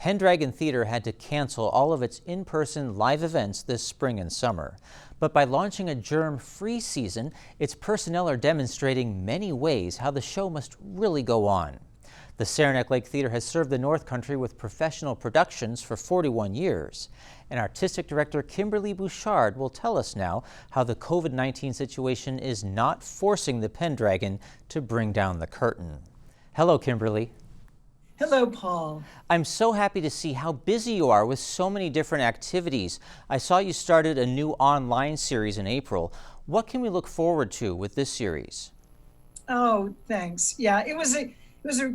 Pendragon Theatre had to cancel all of its in-person live events this spring and summer. But by launching a germ-free season, its personnel are demonstrating many ways how the show must really go on. The Saranac Lake Theatre has served the North Country with professional productions for 41 years. And Artistic Director Kimberley Bouchard will tell us now how the COVID-19 situation is not forcing the Pendragon to bring down the curtain. Hello, Kimberley. Hello, Paul. I'm so happy to see how busy you are with so many different activities. I saw you started a new online series in April. What can we look forward to with this series? Oh, thanks. Yeah, it was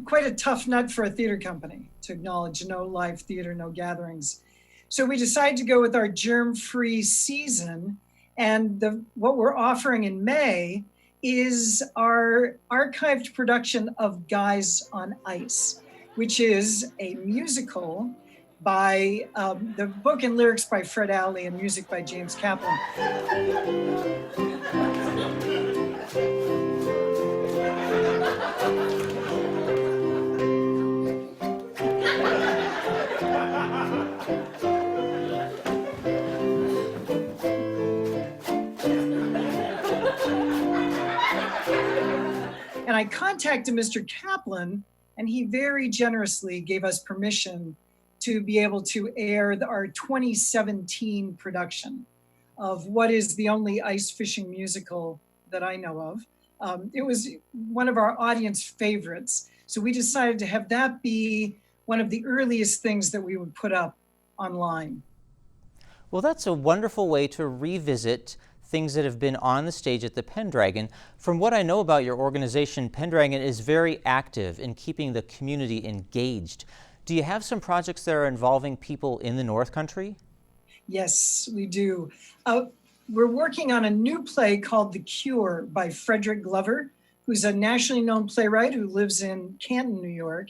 quite a tough nut for a theater company to acknowledge no live theater, no gatherings. So we decided to go with our germ-free season, and what we're offering in May is our archived production of Guys on Ice, which is a musical by the book and lyrics by Fred Alley and music by James Kaplan. And I contacted Mr. Kaplan, and he very generously gave us permission to be able to air our 2017 production of what is the only ice fishing musical that I know of. It was one of our audience favorites. So we decided to have that be one of the earliest things that we would put up online. Well, that's a wonderful way to revisit things that have been on the stage at the Pendragon. From what I know about your organization, Pendragon is very active in keeping the community engaged. Do you have some projects that are involving people in the North Country? Yes, we do. We're working on a new play called The Cure by Frederick Glover, who's a nationally known playwright who lives in Canton, New York.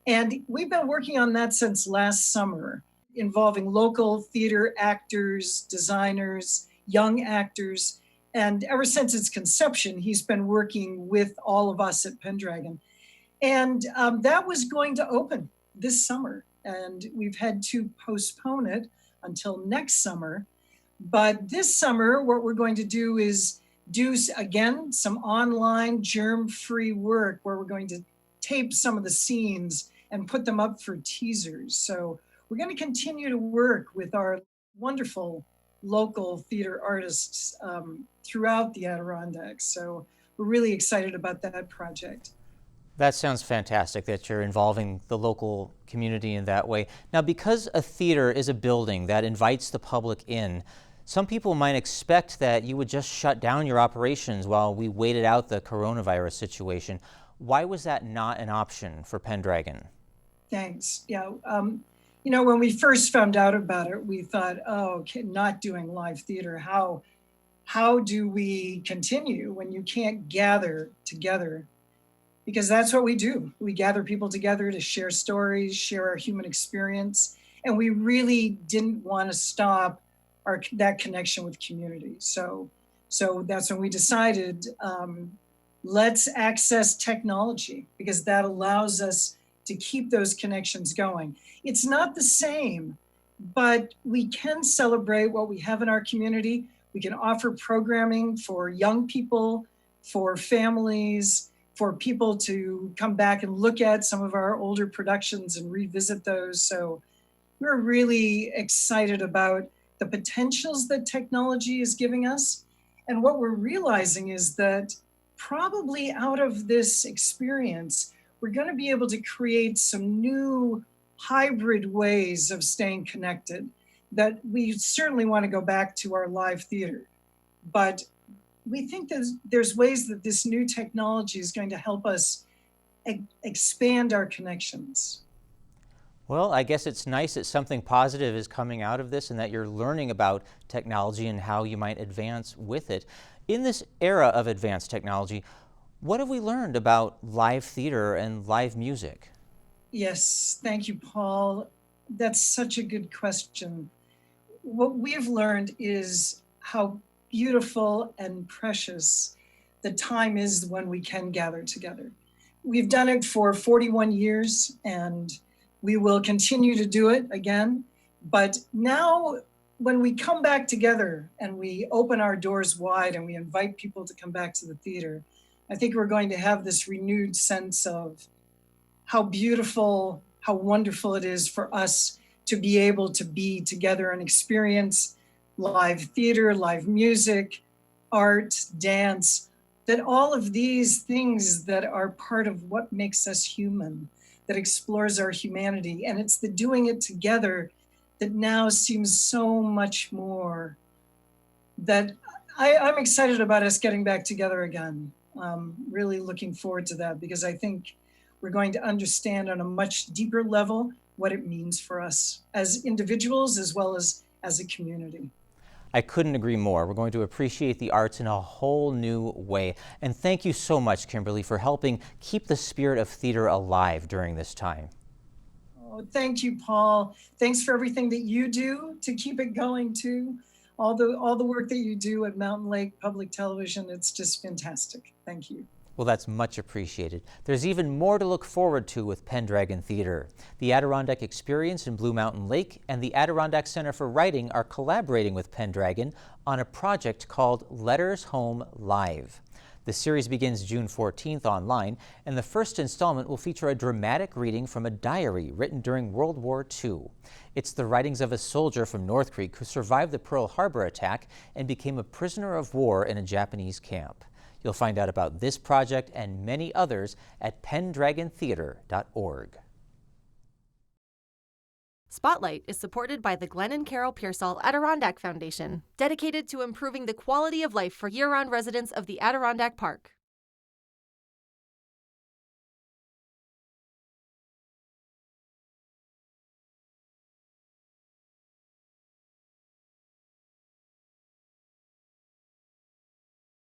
And we've been working on that since last summer, involving local theater actors, designers, young actors. And ever since its conception, he's been working with all of us at Pendragon. And that was going to open this summer. And we've had to postpone it until next summer. But this summer, what we're going to do is do, again, some online germ-free work where we're going to tape some of the scenes and put them up for teasers. So we're going to continue to work with our wonderful local theater artists throughout the Adirondacks. So we're really excited about that project. That sounds fantastic that you're involving the local community in that way. Now, because a theater is a building that invites the public in, some people might expect that you would just shut down your operations while we waited out the coronavirus situation. Why was that not an option for Pendragon? Thanks. Yeah. You know, when we first found out about it, we thought, oh, okay, not doing live theater. How do we continue when you can't gather together? Because that's what we do. We gather people together to share stories, share our human experience. And we really didn't want to stop that connection with community. So that's when we decided, let's access technology, because that allows us to keep those connections going. It's not the same, but we can celebrate what we have in our community. We can offer programming for young people, for families, for people to come back and look at some of our older productions and revisit those. So we're really excited about the potentials that technology is giving us. And what we're realizing is that probably out of this experience, we're going to be able to create some new hybrid ways of staying connected, that we certainly want to go back to our live theater. But we think there's ways that this new technology is going to help us expand our connections. Well, I guess it's nice that something positive is coming out of this and that you're learning about technology and how you might advance with it. In this era of advanced technology, what have we learned about live theater and live music? Yes, thank you, Paul. That's such a good question. What we've learned is how beautiful and precious the time is when we can gather together. We've done it for 41 years, and We will continue to do it again. But now, when we come back together and we open our doors wide and we invite people to come back to the theater, I think we're going to have this renewed sense of how beautiful, how wonderful it is for us to be able to be together and experience live theater, live music, art, dance, that all of these things that are part of what makes us human, that explores our humanity. And it's the doing it together that now seems so much more, that I'm excited about us getting back together again. Really looking forward to that, because I think we're going to understand on a much deeper level what it means for us as individuals as well as a community. I couldn't agree more. We're going to appreciate the arts in a whole new way. And thank you so much, Kimberly, for helping keep the spirit of theater alive during this time. Oh, thank you, Paul. Thanks for everything that you do to keep it going too. All the work that you do at Mountain Lake Public Television, it's just fantastic. Thank you. Well, that's much appreciated. There's even more to look forward to with Pendragon Theatre. The Adirondack Experience in Blue Mountain Lake and the Adirondack Center for Writing are collaborating with Pendragon on a project called Letters Home Live. The series begins June 14th online, and the first installment will feature a dramatic reading from a diary written during World War II. It's the writings of a soldier from North Creek who survived the Pearl Harbor attack and became a prisoner of war in a Japanese camp. You'll find out about this project and many others at pendragontheatre.org. Spotlight is supported by the Glenn and Carol Pearsall Adirondack Foundation, dedicated to improving the quality of life for year-round residents of the Adirondack Park.